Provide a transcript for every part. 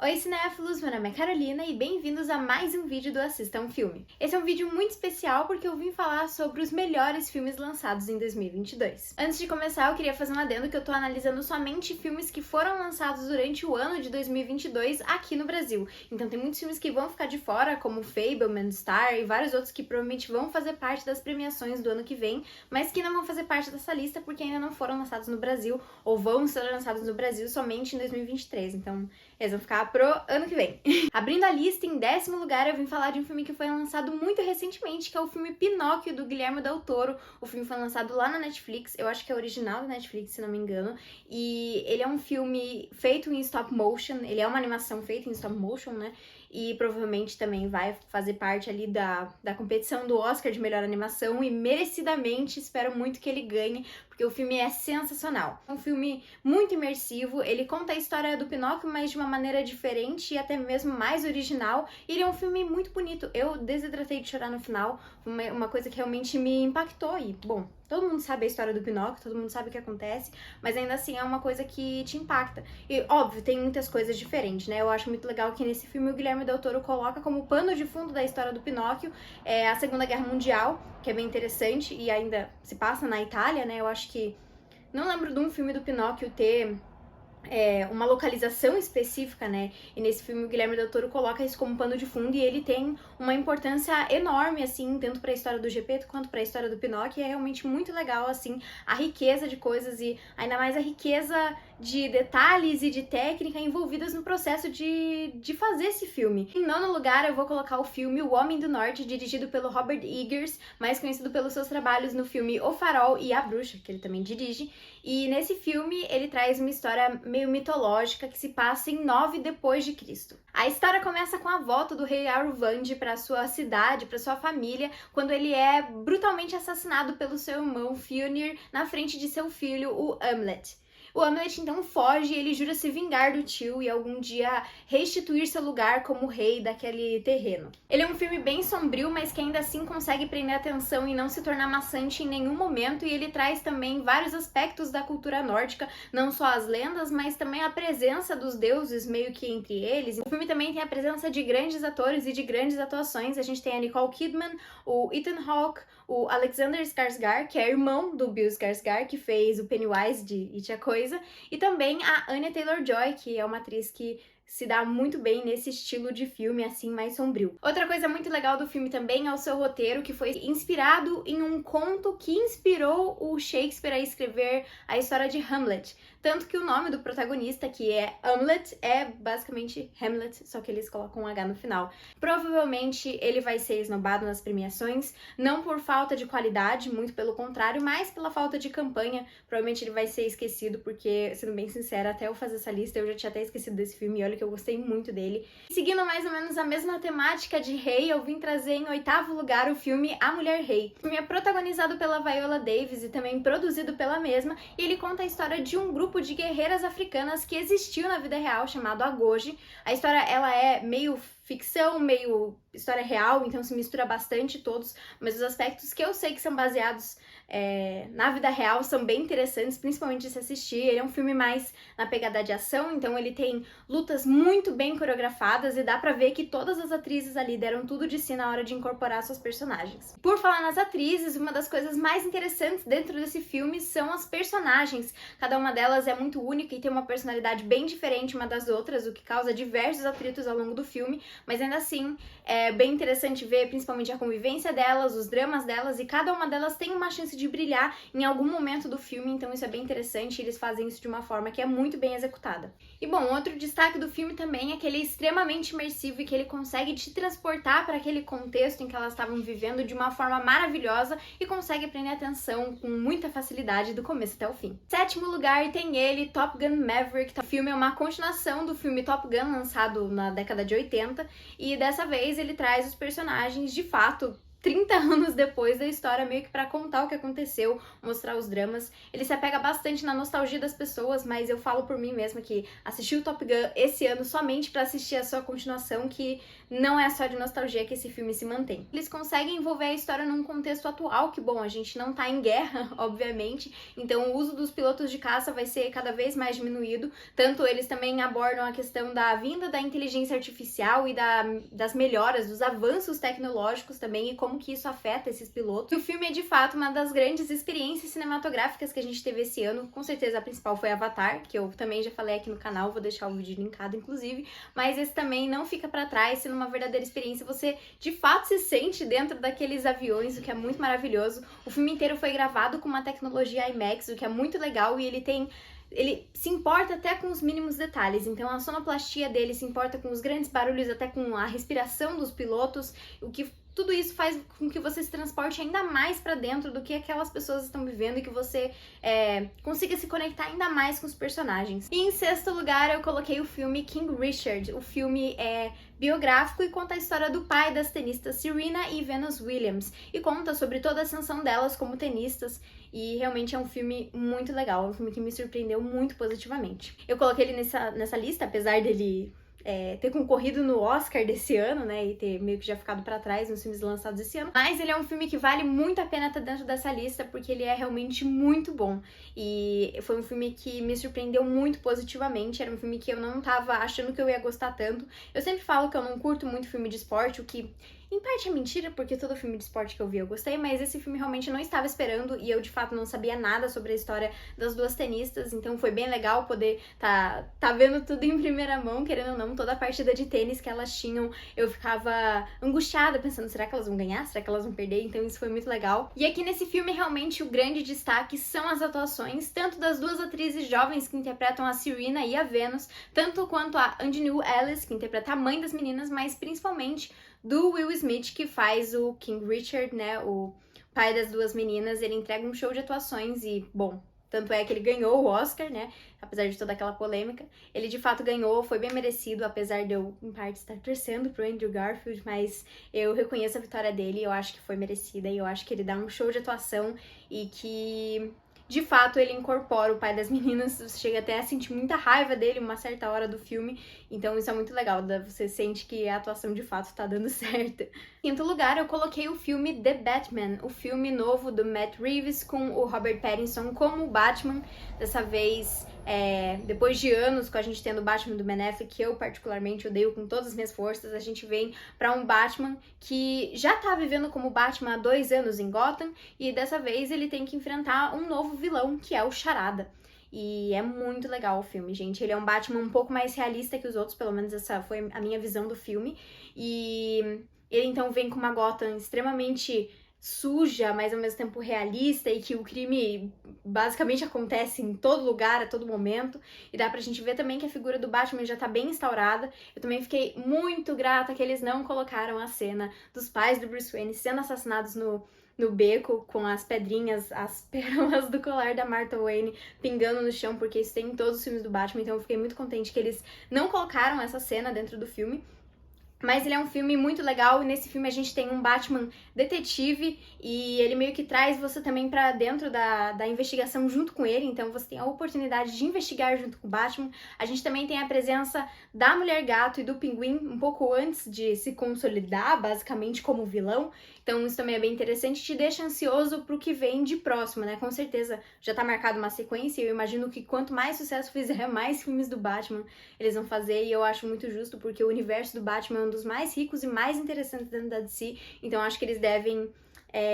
Oi cinéfilos, meu nome é Carolina e bem-vindos a mais um vídeo do Assista um Filme. Esse é um vídeo muito especial porque eu vim falar sobre os melhores filmes lançados em 2022. Antes de começar, eu queria fazer um adendo que eu tô analisando somente filmes que foram lançados durante o ano de 2022 aqui no Brasil. Então tem muitos filmes que vão ficar de fora, como Fableman, Star e vários outros que provavelmente vão fazer parte das premiações do ano que vem, mas que não vão fazer parte dessa lista porque ainda não foram lançados no Brasil ou vão ser lançados no Brasil somente em 2023. Então eles vão ficar pro ano que vem. Abrindo a lista, em 10º lugar, eu vim falar de um filme que foi lançado muito recentemente, que é o filme Pinóquio, do Guillermo del Toro. O filme foi lançado lá na Netflix, eu acho que é original da Netflix, se não me engano, e ele é um filme feito em stop motion, ele é uma animação feita em stop motion, né, e provavelmente também vai fazer parte ali da competição do Oscar de melhor animação, e merecidamente espero muito que ele ganhe, porque o filme é sensacional. É um filme muito imersivo, ele conta a história do Pinóquio, mas de uma maneira diferente e até mesmo mais original. E ele é um filme muito bonito. Eu desidratei de chorar no final, uma coisa que realmente me impactou. E, bom, todo mundo sabe a história do Pinóquio, todo mundo sabe o que acontece, mas ainda assim é uma coisa que te impacta. E, óbvio, tem muitas coisas diferentes, né? Eu acho muito legal que nesse filme o Guillermo del Toro coloca como pano de fundo da história do Pinóquio a Segunda Guerra Mundial, que é bem interessante e ainda se passa na Itália, né? Eu acho que não lembro de um filme do Pinóquio ter uma localização específica, né? E nesse filme o Guillermo del Toro coloca isso como pano de fundo e ele tem uma importância enorme, assim, tanto para a história do Gepeto quanto para a história do Pinóquio. E é realmente muito legal, assim, a riqueza de coisas e ainda mais a riqueza de detalhes e de técnica envolvidas no processo de fazer esse filme. Em 9º lugar, eu vou colocar o filme O Homem do Norte, dirigido pelo Robert Eggers, mais conhecido pelos seus trabalhos no filme O Farol e A Bruxa, que ele também dirige. E nesse filme, ele traz uma história meio mitológica que se passa em 9 depois de Cristo. A história começa com a volta do rei Aruvandi para sua cidade, para sua família, quando ele é brutalmente assassinado pelo seu irmão Fjölnir na frente de seu filho, o Hamlet. O Hamlet então foge e ele jura se vingar do tio e algum dia restituir seu lugar como rei daquele terreno. Ele é um filme bem sombrio, mas que ainda assim consegue prender a atenção e não se tornar maçante em nenhum momento, e ele traz também vários aspectos da cultura nórdica, não só as lendas, mas também a presença dos deuses meio que entre eles. O filme também tem a presença de grandes atores e de grandes atuações. A gente tem a Nicole Kidman, o Ethan Hawke, o Alexander Skarsgård, que é irmão do Bill Skarsgård, que fez o Pennywise de It a Coisa, e também a Anya Taylor-Joy, que é uma atriz que se dá muito bem nesse estilo de filme assim mais sombrio. Outra coisa muito legal do filme também é o seu roteiro, que foi inspirado em um conto que inspirou o Shakespeare a escrever a história de Hamlet. Tanto que o nome do protagonista, que é Hamlet, é basicamente Hamlet, só que eles colocam um H no final. Provavelmente ele vai ser esnobado nas premiações, não por falta de qualidade, muito pelo contrário, mas pela falta de campanha. Provavelmente ele vai ser esquecido, porque, sendo bem sincera, até eu fazer essa lista eu já tinha até esquecido desse filme, e olha que eu gostei muito dele. Seguindo mais ou menos a mesma temática de rei, eu vim trazer em 8º lugar o filme A Mulher Rei. O filme é protagonizado pela Viola Davis e também produzido pela mesma, e ele conta a história de um grupo de guerreiras africanas que existiu na vida real, chamado Agoge. A história, ela é meio ficção, meio história real, então se mistura bastante todos, mas os aspectos que eu sei que são baseados na vida real são bem interessantes, principalmente de se assistir. Ele é um filme mais na pegada de ação, então ele tem lutas muito bem coreografadas e dá pra ver que todas as atrizes ali deram tudo de si na hora de incorporar suas personagens. Por falar nas atrizes, uma das coisas mais interessantes dentro desse filme são as personagens. Cada uma delas é muito única e tem uma personalidade bem diferente uma das outras, o que causa diversos atritos ao longo do filme, mas ainda assim é bem interessante ver principalmente a convivência delas, os dramas delas, e cada uma delas tem uma chance de brilhar em algum momento do filme, então isso é bem interessante e eles fazem isso de uma forma que é muito bem executada. E bom, outro destaque do filme também é que ele é extremamente imersivo e que ele consegue te transportar para aquele contexto em que elas estavam vivendo de uma forma maravilhosa e consegue prender a atenção com muita facilidade do começo até o fim. 7º lugar tem ele, Top Gun Maverick. O filme é uma continuação do filme Top Gun, lançado na década de 80, e dessa vez ele traz os personagens de fato 30 anos depois da história, meio que pra contar o que aconteceu, mostrar os dramas. Ele se apega bastante na nostalgia das pessoas, mas eu falo por mim mesma que assisti o Top Gun esse ano somente pra assistir a sua continuação, que não é só de nostalgia que esse filme se mantém. Eles conseguem envolver a história num contexto atual, que bom, a gente não tá em guerra, obviamente, então o uso dos pilotos de caça vai ser cada vez mais diminuído, tanto eles também abordam a questão da vinda da inteligência artificial e das melhoras, dos avanços tecnológicos também, e como que isso afeta esses pilotos. E o filme é de fato uma das grandes experiências cinematográficas que a gente teve esse ano. Com certeza a principal foi Avatar, que eu também já falei aqui no canal, vou deixar o vídeo linkado inclusive, mas esse também não fica pra trás, sendo uma verdadeira experiência. Você de fato se sente dentro daqueles aviões, o que é muito maravilhoso. O filme inteiro foi gravado com uma tecnologia IMAX, o que é muito legal, e ele se importa até com os mínimos detalhes, então a sonoplastia dele se importa com os grandes barulhos, até com a respiração dos pilotos, o que tudo isso faz com que você se transporte ainda mais pra dentro do que aquelas pessoas estão vivendo e que você consiga se conectar ainda mais com os personagens. E em sexto lugar eu coloquei o filme King Richard. O filme é biográfico e conta a história do pai das tenistas Serena e Venus Williams, e conta sobre toda a ascensão delas como tenistas, e realmente é um filme muito legal, é um filme que me surpreendeu muito positivamente. Eu coloquei ele nessa lista, apesar dele ter concorrido no Oscar desse ano, né, e ter meio que já ficado pra trás nos filmes lançados esse ano, mas ele é um filme que vale muito a pena estar dentro dessa lista, porque ele é realmente muito bom, e foi um filme que me surpreendeu muito positivamente. Era um filme que eu não tava achando que eu ia gostar tanto. Eu sempre falo que eu não curto muito filme de esporte, o que em parte é mentira, porque todo filme de esporte que eu vi eu gostei, mas esse filme realmente eu não estava esperando, e eu de fato não sabia nada sobre a história das duas tenistas, então foi bem legal poder tá vendo tudo em primeira mão, querendo ou não. Toda a partida de tênis que elas tinham, eu ficava angustiada, pensando, será que elas vão ganhar? Será que elas vão perder? Então isso foi muito legal. E aqui nesse filme, realmente, o grande destaque são as atuações, tanto das duas atrizes jovens que interpretam a Serena e a Venus, tanto quanto a Aunjanue Ellis, que interpreta a mãe das meninas, mas principalmente do Will Smith, que faz o King Richard, né, o pai das duas meninas. Ele entrega um show de atuações e, bom, tanto é que ele ganhou o Oscar, né, apesar de toda aquela polêmica. Ele de fato ganhou, foi bem merecido, apesar de eu, em parte, estar torcendo pro Andrew Garfield, mas eu reconheço a vitória dele, eu acho que foi merecida, e eu acho que ele dá um show de atuação e que de fato ele incorpora o pai das meninas. Você chega até a sentir muita raiva dele uma certa hora do filme, então isso é muito legal, você sente que a atuação de fato tá dando certo. Em quinto lugar, eu coloquei o filme The Batman, o filme novo do Matt Reeves com o Robert Pattinson como o Batman. Dessa vez, depois de anos com a gente tendo o Batman do Ben Affleck, que eu particularmente odeio com todas as minhas forças, a gente vem pra um Batman que já tá vivendo como Batman há 2 anos em Gotham, e dessa vez ele tem que enfrentar um novo vilão, que é o Charada. E é muito legal o filme, gente. Ele é um Batman um pouco mais realista que os outros, pelo menos essa foi a minha visão do filme. E ele então vem com uma Gotham extremamente suja, mas ao mesmo tempo realista, e que o crime basicamente acontece em todo lugar, a todo momento. E dá pra gente ver também que a figura do Batman já tá bem instaurada. Eu também fiquei muito grata que eles não colocaram a cena dos pais do Bruce Wayne sendo assassinados no beco, com as pedrinhas, as pérolas do colar da Martha Wayne pingando no chão, porque isso tem em todos os filmes do Batman, então eu fiquei muito contente que eles não colocaram essa cena dentro do filme. Mas ele é um filme muito legal, e nesse filme a gente tem um Batman detetive, e ele meio que traz você também pra dentro da investigação junto com ele, então você tem a oportunidade de investigar junto com o Batman. A gente também tem a presença da Mulher Gato e do Pinguim um pouco antes de se consolidar, basicamente, como vilão, então isso também é bem interessante, te deixa ansioso pro que vem de próximo, né? Com certeza já tá marcado uma sequência, e eu imagino que quanto mais sucesso fizer, mais filmes do Batman eles vão fazer, e eu acho muito justo, porque o universo do Batman é um dos mais ricos e mais interessantes dentro da DC, então acho que eles devem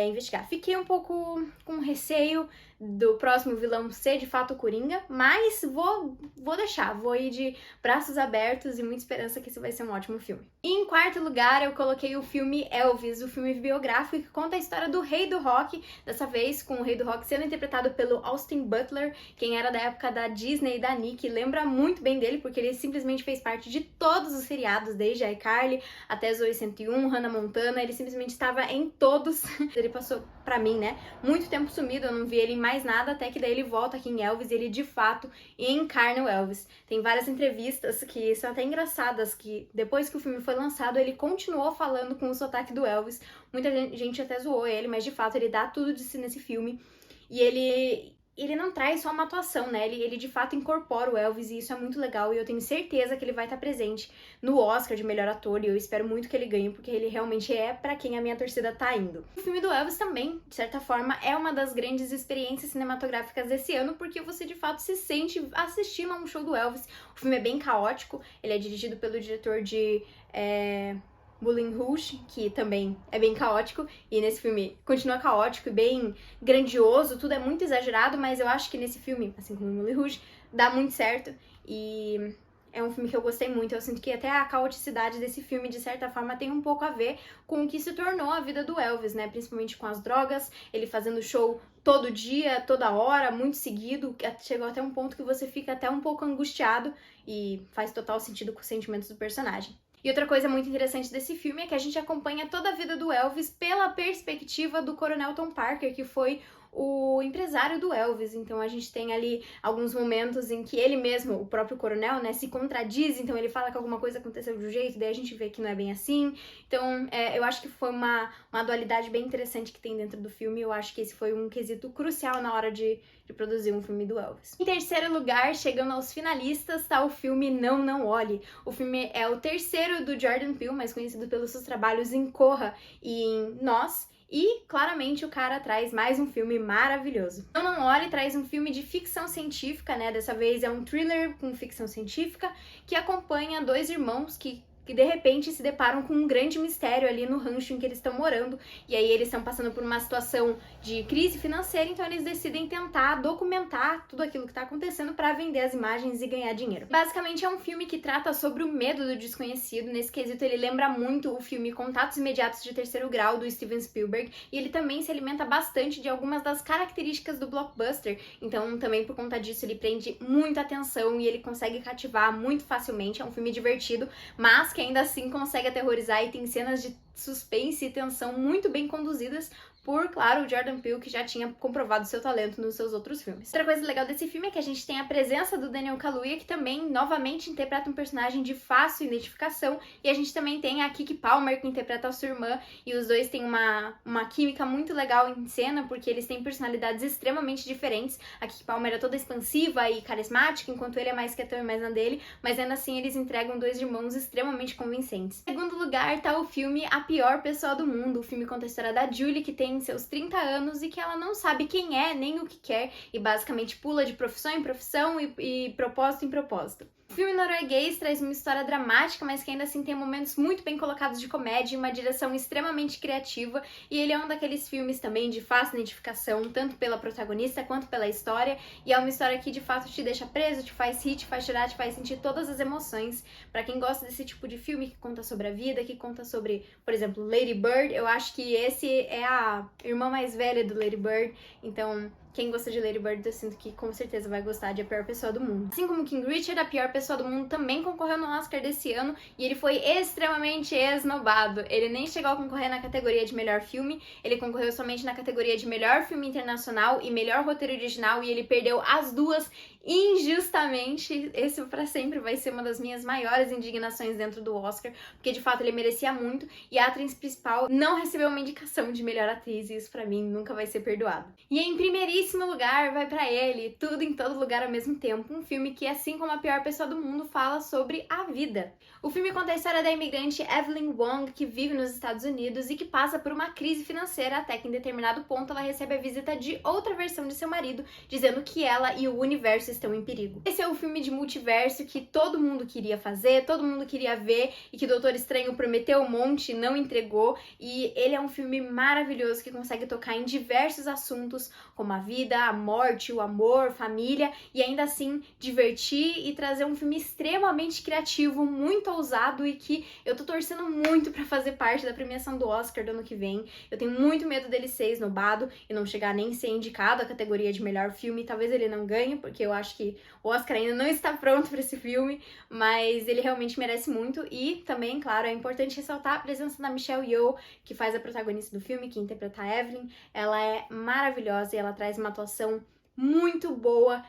investigar. Fiquei um pouco com receio do próximo vilão ser de fato o Coringa, mas vou deixar, vou ir de braços abertos e muita esperança que esse vai ser um ótimo filme. E em quarto lugar, eu coloquei o filme Elvis, o filme biográfico que conta a história do rei do rock, dessa vez com o rei do rock sendo interpretado pelo Austin Butler. Quem era da época da Disney e da Nick lembra muito bem dele, porque ele simplesmente fez parte de todos os seriados, desde a iCarly até Zoey 101, Hannah Montana, ele simplesmente estava em todos. Ele passou, pra mim, né, muito tempo sumido, eu não vi ele em mais nada, até que daí ele volta aqui em Elvis e ele, de fato, encarna o Elvis. Tem várias entrevistas que são até engraçadas, que depois que o filme foi lançado, ele continuou falando com o sotaque do Elvis. Muita gente até zoou ele, mas de fato ele dá tudo de si nesse filme. E ele não traz só uma atuação, né? Ele de fato incorpora o Elvis e isso é muito legal e eu tenho certeza que ele vai estar presente no Oscar de melhor ator e eu espero muito que ele ganhe, porque ele realmente é pra quem a minha torcida tá indo. O filme do Elvis também, de certa forma, é uma das grandes experiências cinematográficas desse ano, porque você de fato se sente assistindo a um show do Elvis. O filme é bem caótico, ele é dirigido pelo diretor de Moulin Rouge, que também é bem caótico, e nesse filme continua caótico e bem grandioso, tudo é muito exagerado, mas eu acho que nesse filme, assim como Moulin Rouge, dá muito certo, e é um filme que eu gostei muito. Eu sinto que até a caoticidade desse filme, de certa forma, tem um pouco a ver com o que se tornou a vida do Elvis, né, principalmente com as drogas, ele fazendo show todo dia, toda hora, muito seguido, chegou até um ponto que você fica até um pouco angustiado, e faz total sentido com os sentimentos do personagem. E outra coisa muito interessante desse filme é que a gente acompanha toda a vida do Elvis pela perspectiva do Coronel Tom Parker, que foi o empresário do Elvis. Então a gente tem ali alguns momentos em que ele mesmo, o próprio coronel, né, se contradiz, então ele fala que alguma coisa aconteceu de um jeito, daí a gente vê que não é bem assim. Então eu acho que foi uma dualidade bem interessante que tem dentro do filme. Eu acho que esse foi um quesito crucial na hora de produzir um filme do Elvis. Em terceiro lugar, chegando aos finalistas, tá o filme Não, Não Olhe. O filme é o terceiro do Jordan Peele, mais conhecido pelos seus trabalhos em Corra e em Nós. E, claramente, o cara traz mais um filme maravilhoso. Não, Não Olhe traz um filme de ficção científica, né? Dessa vez é um thriller com ficção científica que acompanha dois irmãos que de repente se deparam com um grande mistério ali no rancho em que eles estão morando. E aí eles estão passando por uma situação de crise financeira, então eles decidem tentar documentar tudo aquilo que está acontecendo para vender as imagens e ganhar dinheiro. Basicamente é um filme que trata sobre o medo do desconhecido. Nesse quesito ele lembra muito o filme Contatos Imediatos de Terceiro Grau, do Steven Spielberg, e ele também se alimenta bastante de algumas das características do blockbuster, então também por conta disso ele prende muita atenção e ele consegue cativar muito facilmente. É um filme divertido, mas que ainda assim consegue aterrorizar e tem cenas de suspense e tensão muito bem conduzidas por, claro, o Jordan Peele, que já tinha comprovado seu talento nos seus outros filmes. Outra coisa legal desse filme é que a gente tem a presença do Daniel Kaluuya, que também, novamente, interpreta um personagem de fácil identificação, e a gente também tem a Keke Palmer, que interpreta a sua irmã, e os dois têm uma química muito legal em cena, porque eles têm personalidades extremamente diferentes. A Keke Palmer é toda expansiva e carismática, enquanto ele é mais quietão e mais na dele, mas ainda assim eles entregam dois irmãos extremamente convincentes. Em segundo lugar tá o filme A Pior Pessoa do Mundo. O filme conta a história da Julie, que tem seus 30 anos e que ela não sabe quem é nem o que quer e basicamente pula de profissão em profissão e propósito em propósito. O filme norueguês traz uma história dramática, mas que ainda assim tem momentos muito bem colocados de comédia e uma direção extremamente criativa, e ele é um daqueles filmes também de fácil identificação, tanto pela protagonista quanto pela história, e é uma história que de fato te deixa preso, te faz rir, te faz chorar, te faz sentir todas as emoções. Pra quem gosta desse tipo de filme que conta sobre a vida, que conta sobre, por exemplo, Lady Bird, eu acho que esse é a irmã mais velha do Lady Bird, então quem gosta de Lady Bird, eu sinto que com certeza vai gostar de A Pior Pessoa do Mundo. Assim como King Richard, A Pior Pessoa do Mundo também concorreu no Oscar desse ano e ele foi extremamente esnobado. Ele nem chegou a concorrer na categoria de melhor filme, ele concorreu somente na categoria de melhor filme internacional e melhor roteiro original, e ele perdeu as duas injustamente. Esse pra sempre vai ser uma das minhas maiores indignações dentro do Oscar, porque de fato ele merecia muito e a atriz principal não recebeu uma indicação de melhor atriz, e isso pra mim nunca vai ser perdoado. E em primeiríssimo lugar vai pra ele, Tudo em Todo Lugar ao Mesmo Tempo, um filme que, assim como A Pior Pessoa do Mundo, fala sobre a vida. O filme conta a história da imigrante Evelyn Wong, que vive nos Estados Unidos e que passa por uma crise financeira até que em determinado ponto ela recebe a visita de outra versão de seu marido, dizendo que ela e o universo estão em perigo. Esse é o filme de multiverso que todo mundo queria fazer, todo mundo queria ver e que o Doutor Estranho prometeu um monte e não entregou, e ele é um filme maravilhoso que consegue tocar em diversos assuntos como a vida, a morte, o amor, família, e ainda assim divertir e trazer um filme extremamente criativo, muito ousado, e que eu tô torcendo muito pra fazer parte da premiação do Oscar do ano que vem. Eu tenho muito medo dele ser esnobado e não chegar nem ser indicado à categoria de melhor filme. Talvez ele não ganhe, porque eu acho acho que o Oscar ainda não está pronto para esse filme, mas ele realmente merece muito. E também, claro, é importante ressaltar a presença da Michelle Yeoh, que faz a protagonista do filme, que interpreta a Evelyn. Ela é maravilhosa e ela traz uma atuação muito boa,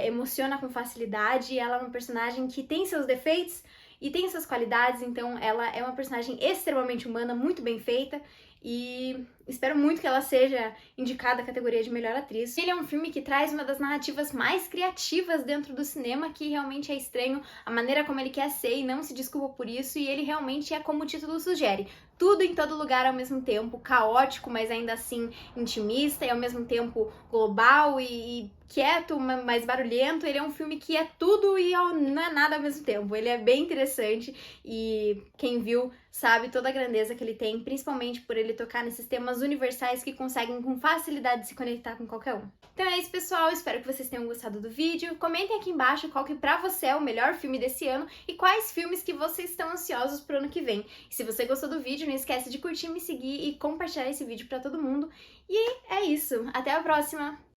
emociona com facilidade, e ela é uma personagem que tem seus defeitos e tem suas qualidades, então ela é uma personagem extremamente humana, muito bem feita, e espero muito que ela seja indicada à categoria de melhor atriz. Ele é um filme que traz uma das narrativas mais criativas dentro do cinema, que realmente é estranho a maneira como ele quer ser e não se desculpa por isso, e ele realmente é como o título sugere. Tudo em todo lugar ao mesmo tempo, caótico, mas ainda assim intimista, e ao mesmo tempo global e quieto, mas barulhento. Ele é um filme que é tudo e não é nada ao mesmo tempo. Ele é bem interessante e quem viu sabe toda a grandeza que ele tem, principalmente por ele tocar nesses temas universais que conseguem com facilidade se conectar com qualquer um. Então é isso, pessoal. Espero que vocês tenham gostado do vídeo. Comentem aqui embaixo qual que pra você é o melhor filme desse ano e quais filmes que vocês estão ansiosos pro ano que vem. E se você gostou do vídeo, não esquece de curtir, me seguir e compartilhar esse vídeo pra todo mundo. E é isso. Até a próxima!